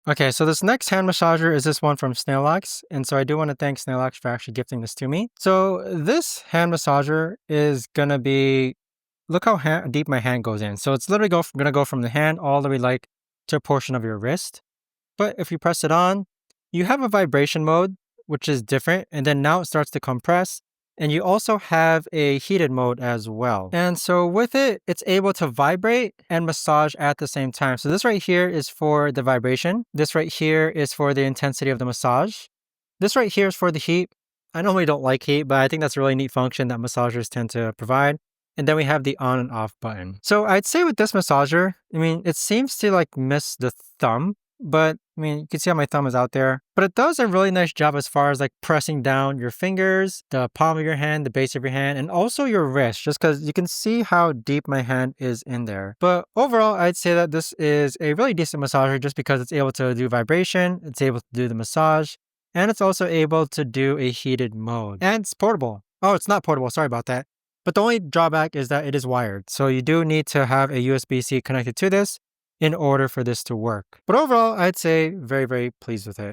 Okay, so this next hand massager is this one from Snailax, and so I do want to thank Snailax for actually gifting this to me. So this hand massager is gonna be, look how deep my hand goes in. So it's literally gonna go from the hand all the way like to a portion of your wrist. But if you press it on, you have a vibration mode, which is different, and then now it starts to compress. And you also have a heated mode as well. And so with it, it's able to vibrate and massage at the same time. So this right here is for the vibration. This right here is for the intensity of the massage. This right here is for the heat. I normally don't like heat, but I think that's a really neat function that massagers tend to provide. And then we have the on and off button. So I'd say with this massager, it seems to like miss the thumb, but you can see how my thumb is out there, but it does a really nice job as far as like pressing down your fingers, the palm of your hand, the base of your hand, and also your wrist, just because you can see how deep my hand is in there. But overall, I'd say that this is a really decent massager just because it's able to do vibration, it's able to do the massage, and it's also able to do a heated mode. And it's portable. Oh, it's not portable. Sorry about that. But the only drawback is that it is wired. So you do need to have a USB-C connected to this in order for this to work. But overall, I'd say very, very pleased with it.